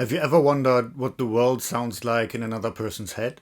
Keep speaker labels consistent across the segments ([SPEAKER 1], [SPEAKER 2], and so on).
[SPEAKER 1] Have you ever wondered what the world sounds like in another person's head?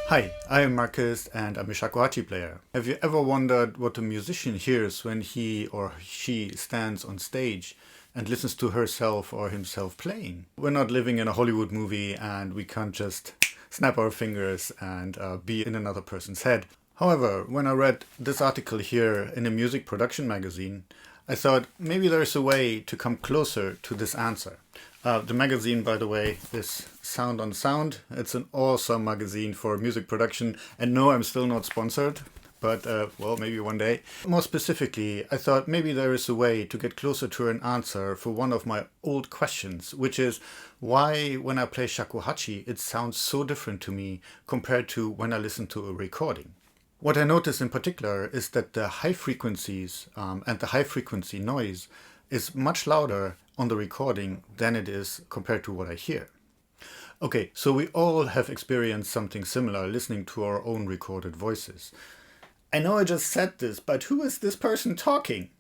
[SPEAKER 1] Hi, I am Marcus and I'm a shakuhachi player. Have you ever wondered what a musician hears when he or she stands on stage and listens to herself or himself playing? We're not living in a Hollywood movie and we can't just snap our fingers and be in another person's head. However, when I read this article here in a music production magazine, I thought maybe there's a way to come closer to this answer. The magazine, by the way, is Sound on Sound. It's an awesome magazine for music production. And no, I'm still not sponsored, but well, maybe one day. More specifically, I thought maybe there is a way to get closer to an answer for one of my old questions, which is why when I play shakuhachi, it sounds so different to me compared to when I listen to a recording. What I notice in particular is that the high frequencies and the high frequency noise is much louder on the recording than it is compared to what I hear. Okay, so we all have experienced something similar listening to our own recorded voices. I know I just said this, but who is this person talking?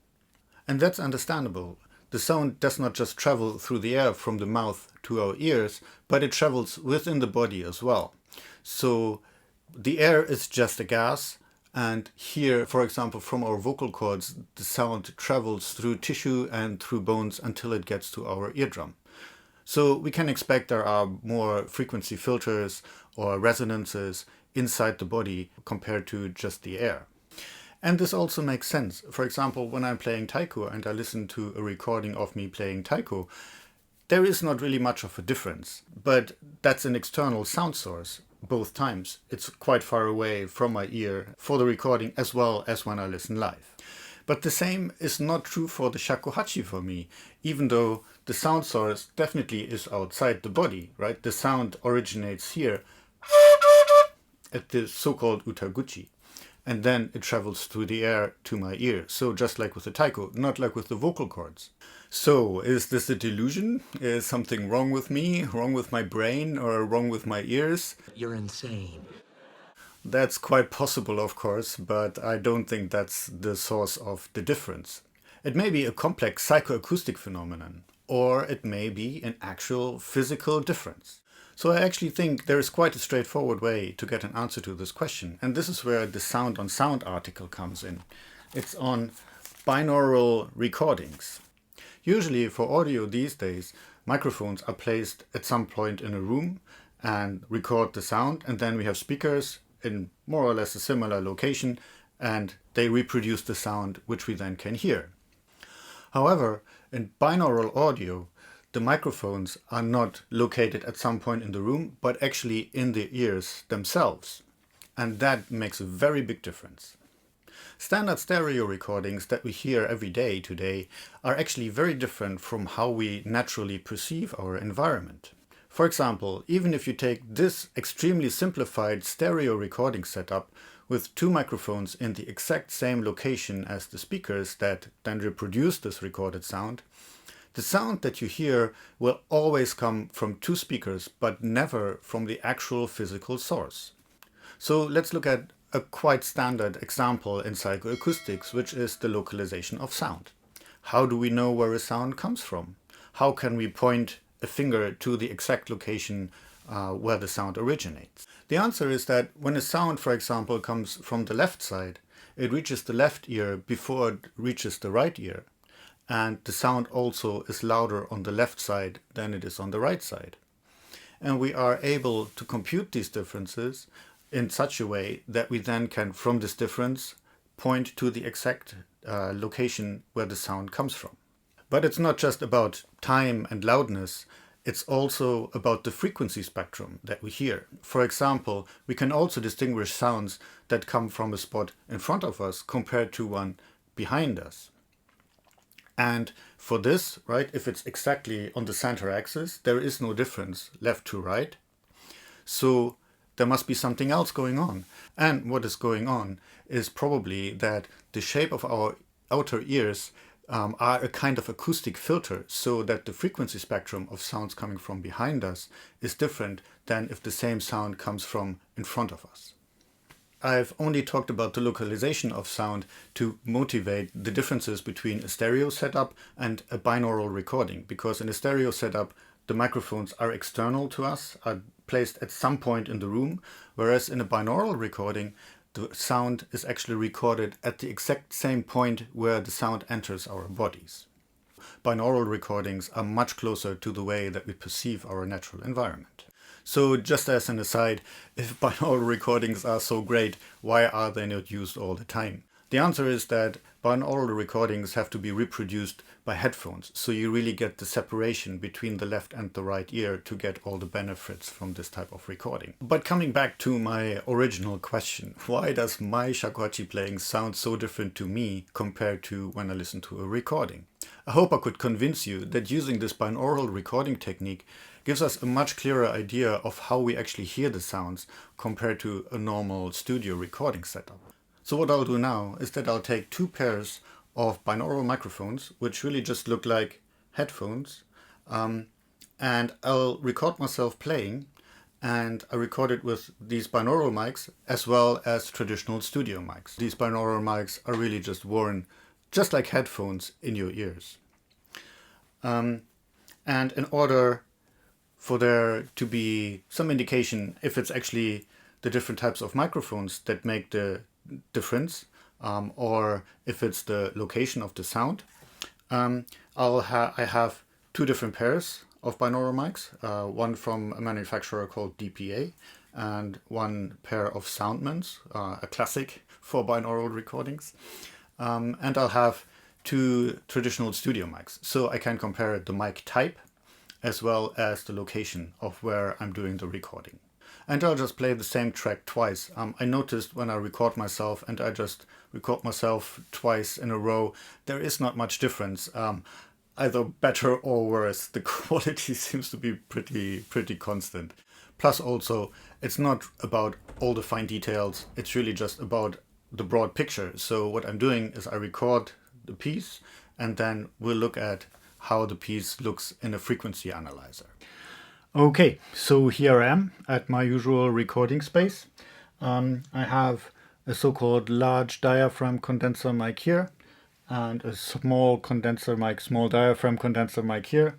[SPEAKER 1] And that's understandable. The sound does not just travel through the air from the mouth to our ears, but it travels within the body as well. So the air is just a gas, and here, for example, from our vocal cords, the sound travels through tissue and through bones until it gets to our eardrum. So we can expect there are more frequency filters or resonances inside the body compared to just the air. And this also makes sense. For example, when I'm playing taiko and I listen to a recording of me playing taiko, there is not really much of a difference, but that's an external sound source. Both times. It's quite far away from my ear for the recording as well as when I listen live. But the same is not true for the shakuhachi for me, even though the sound source definitely is outside the body, right? The sound originates here at the so-called utaguchi, and then it travels through the air to my ear. So just like with the taiko, not like with the vocal cords. So, is this a delusion? Is something wrong with me, wrong with my brain, or wrong with my ears?
[SPEAKER 2] You're insane.
[SPEAKER 1] That's quite possible, of course, but I don't think that's the source of the difference. It may be a complex psychoacoustic phenomenon, or it may be an actual physical difference. So I actually think there is quite a straightforward way to get an answer to this question, and this is where the Sound on Sound article comes in. It's on binaural recordings. Usually for audio these days, microphones are placed at some point in a room and record the sound, and then we have speakers in more or less a similar location and they reproduce the sound which we then can hear. However, in binaural audio, the microphones are not located at some point in the room, but actually in the ears themselves. And that makes a very big difference. Standard stereo recordings that we hear every day today are actually very different from how we naturally perceive our environment. For example, even if you take this extremely simplified stereo recording setup with two microphones in the exact same location as the speakers that then reproduce this recorded sound, the sound that you hear will always come from two speakers, but never from the actual physical source. So let's look at a quite standard example in psychoacoustics, which is the localization of sound. How do we know where a sound comes from? How can we point a finger to the exact location where the sound originates? The answer is that when a sound, for example, comes from the left side, it reaches the left ear before it reaches the right ear. And the sound also is louder on the left side than it is on the right side. And we are able to compute these differences in such a way that we then can, from this difference, point to the exact location where the sound comes from. But it's not just about time and loudness, it's also about the frequency spectrum that we hear. For example, we can also distinguish sounds that come from a spot in front of us compared to one behind us. And for this, right, if it's exactly on the center axis, there is no difference left to right. So there must be something else going on. And what is going on is probably that the shape of our outer ears are a kind of acoustic filter, so that the frequency spectrum of sounds coming from behind us is different than if the same sound comes from in front of us. I've only talked about the localization of sound to motivate the differences between a stereo setup and a binaural recording, because in a stereo setup the microphones are external to us, are placed at some point in the room, whereas in a binaural recording the sound is actually recorded at the exact same point where the sound enters our bodies. Binaural recordings are much closer to the way that we perceive our natural environment. So just as an aside, if binaural recordings are so great, why are they not used all the time? The answer is that binaural recordings have to be reproduced by headphones, so you really get the separation between the left and the right ear to get all the benefits from this type of recording. But coming back to my original question, why does my shakuhachi playing sound so different to me compared to when I listen to a recording? I hope I could convince you that using this binaural recording technique gives us a much clearer idea of how we actually hear the sounds compared to a normal studio recording setup. So what I'll do now is that I'll take two pairs of binaural microphones, which really just look like headphones, and I'll record myself playing, and I record it with these binaural mics as well as traditional studio mics. These binaural mics are really just worn just like headphones in your ears. And in order for there to be some indication if it's actually the different types of microphones that make the difference, or if it's the location of the sound, I have two different pairs of binaural mics, one from a manufacturer called DPA and one pair of Soundmans, a classic for binaural recordings, and I'll have two traditional studio mics, so I can compare the mic type as well as the location of where I'm doing the recording. And I'll just play the same track twice. I noticed when I record myself and I just record myself twice in a row, there is not much difference, either better or worse. The quality seems to be pretty constant. Plus also, it's not about all the fine details, it's really just about the broad picture. So what I'm doing is I record the piece and then we'll look at how the piece looks in a frequency analyzer. Okay, so here I am at my usual recording space. I have a so-called large diaphragm condenser mic here and a small condenser mic, small diaphragm condenser mic here.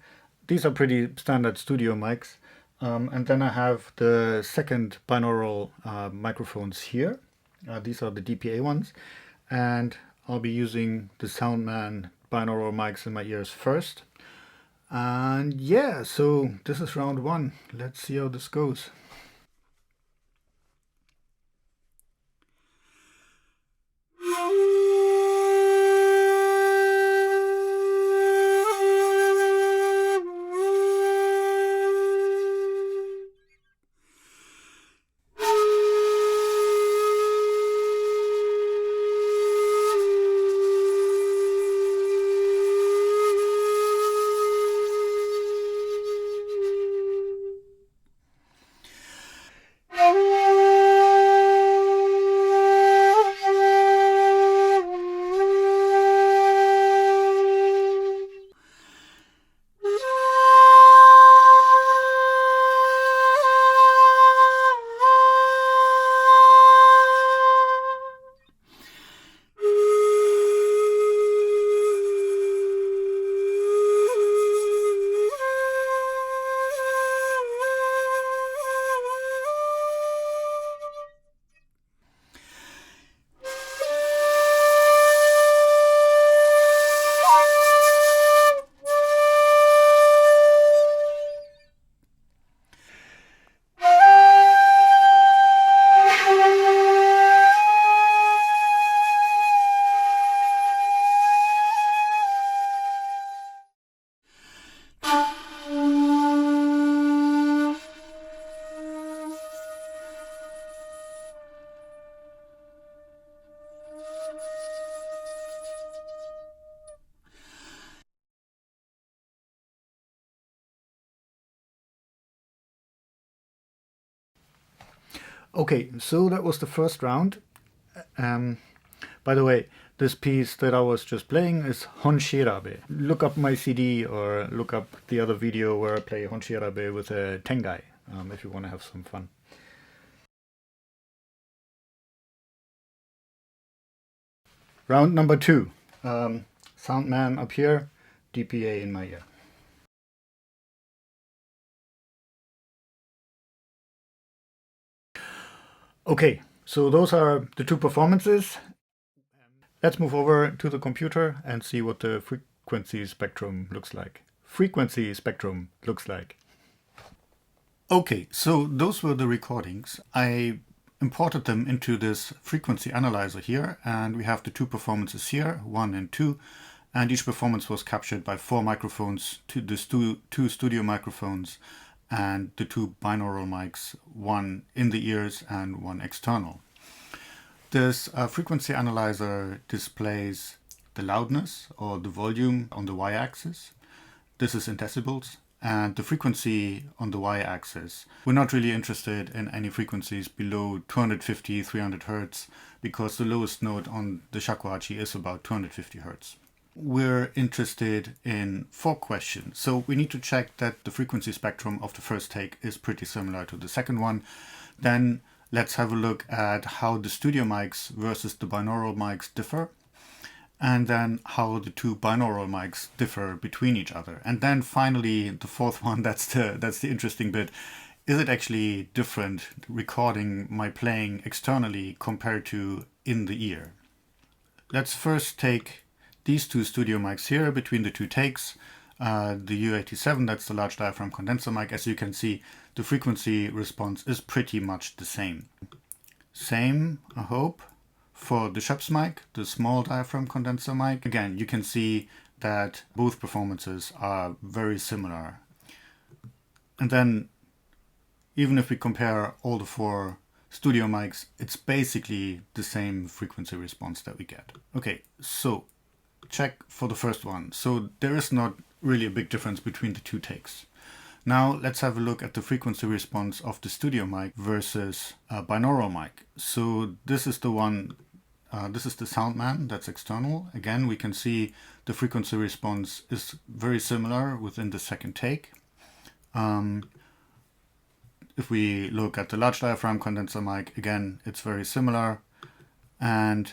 [SPEAKER 1] These are pretty standard studio mics. And then I have the second binaural microphones here. These are the DPA ones. And I'll be using the Soundman binaural mics in my ears first. And yeah, so this is round one. Let's see how this goes. Okay, so that was the first round. By the way, this piece that I was just playing is Honshirabe. Look up my CD or look up the other video where I play Honshirabe with a Tengai, if you want to have some fun. Round number 2. Soundman up here, DPA in my ear. Okay, so those are the two performances. Let's move over to the computer and see what the frequency spectrum looks like. Okay, so those were the recordings. I imported them into this frequency analyzer here, and we have the two performances here, 1 and 2, and each performance was captured by 4 microphones, two studio microphones, and the 2 binaural mics, one in the ears and one external. This frequency analyzer displays the loudness or the volume on the y-axis. This is in decibels. And the frequency on the y-axis. We're not really interested in any frequencies below 250, 300 Hertz, because the lowest note on the shakuhachi is about 250 Hertz. We're interested in 4 questions. So we need to check that the frequency spectrum of the first take is pretty similar to the second one. Then let's have a look at how the studio mics versus the binaural mics differ. And then how the 2 binaural mics differ between each other. And then finally, the 4th one, that's the interesting bit. Is it actually different recording my playing externally compared to in the ear? Let's first take these 2 studio mics here between the 2 takes. The U87, that's the large diaphragm condenser mic. As you can see, the frequency response is pretty much the same. Same, I hope. For the Schoeps mic, the small diaphragm condenser mic, again, you can see that both performances are very similar. And then, even if we compare all the 4 studio mics, it's basically the same frequency response that we get. Okay, so check for the first one. So there is not really a big difference between the 2 takes. Now let's have a look at the frequency response of the studio mic versus a binaural mic. So this is the one. This is the Soundman, that's external. Again, we can see the frequency response is very similar within the second take. If we look at the large diaphragm condenser mic, again, it's very similar. And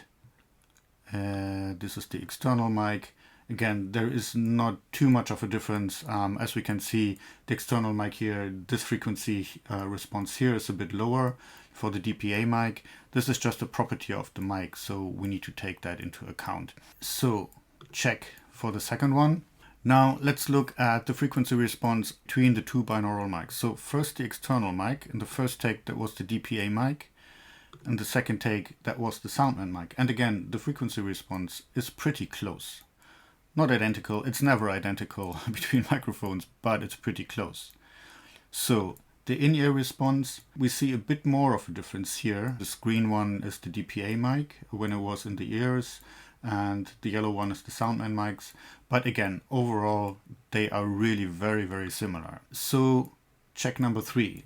[SPEAKER 1] this is the external mic. Again, there is not too much of a difference. As we can see, the external mic here, this frequency response here is a bit lower for the DPA mic. This is just a property of the mic, so we need to take that into account. So check for the second one. Now let's look at the frequency response between the 2 binaural mics. So first the external mic. In the first take, that was the DPA mic. In the second take, that was the Soundman mic. And again, the frequency response is pretty close. Not identical, it's never identical between microphones, but it's pretty close. So the in-ear response, we see a bit more of a difference here. The green one is the DPA mic when it was in the ears, and the yellow one is the Soundman mics. But again, overall, they are really very, very similar. So check number 3.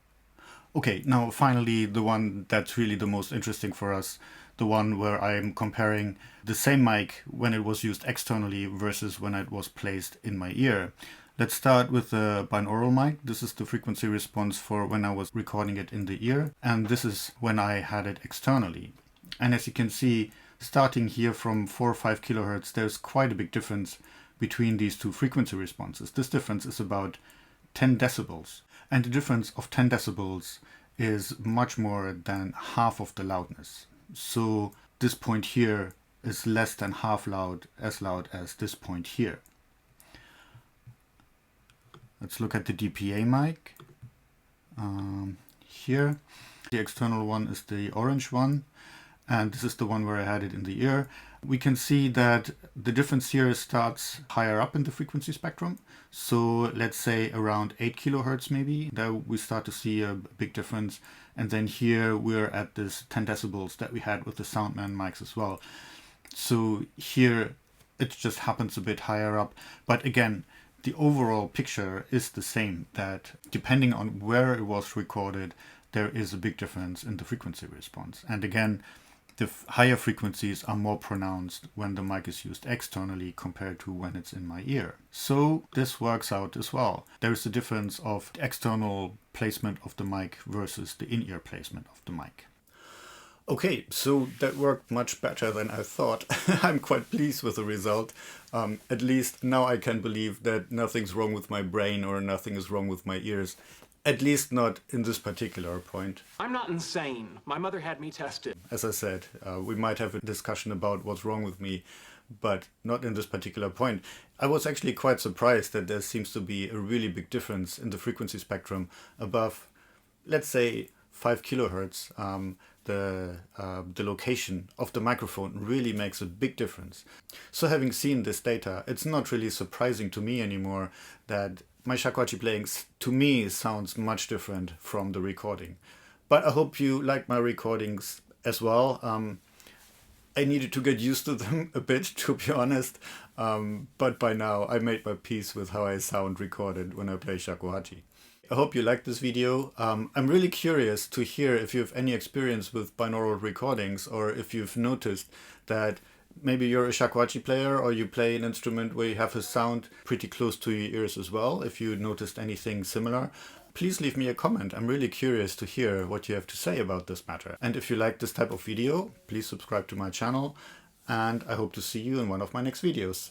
[SPEAKER 1] Okay, now finally the one that's really the most interesting for us, the one where I'm comparing the same mic when it was used externally versus when it was placed in my ear. Let's start with the binaural mic. This is the frequency response for when I was recording it in the ear, and this is when I had it externally. And as you can see, starting here from 4 or 5 kilohertz, there's quite a big difference between these 2 frequency responses. This difference is about 10 decibels. And the difference of 10 decibels is much more than half of the loudness. So this point here is less than half loud as this point here. Let's look at the DPA mic. Here, the external one is the orange one, and this is the one where I had it in the ear. We can see that the difference here starts higher up in the frequency spectrum. So let's say around 8 kilohertz maybe, there we start to see a big difference. And then here we're at this 10 decibels that we had with the Soundman mics as well. So here it just happens a bit higher up. But again, the overall picture is the same, that depending on where it was recorded, there is a big difference in the frequency response. And again, the higher frequencies are more pronounced when the mic is used externally compared to when it's in my ear. So this works out as well. There is a difference of the external placement of the mic versus the in-ear placement of the mic. Okay, so that worked much better than I thought. I'm quite pleased with the result. At least now I can believe that nothing's wrong with my brain or nothing is wrong with my ears. At least not in this particular point.
[SPEAKER 2] I'm not insane. My mother had me tested.
[SPEAKER 1] As I said, we might have a discussion about what's wrong with me, but not in this particular point. I was actually quite surprised that there seems to be a really big difference in the frequency spectrum above, let's say, 5 kilohertz. The location of the microphone really makes a big difference. So having seen this data, it's not really surprising to me anymore that my shakuhachi playing to me sounds much different from the recording. But I hope you like my recordings as well. I needed to get used to them a bit, to be honest. But by now I made my peace with how I sound recorded when I play shakuhachi. I hope you liked this video. I'm really curious to hear if you have any experience with binaural recordings, or if you've noticed that maybe you're a shakuhachi player or you play an instrument where you have a sound pretty close to your ears as well. If you noticed anything similar, please leave me a comment. I'm really curious to hear what you have to say about this matter. And if you like this type of video, please subscribe to my channel, and I hope to see you in one of my next videos.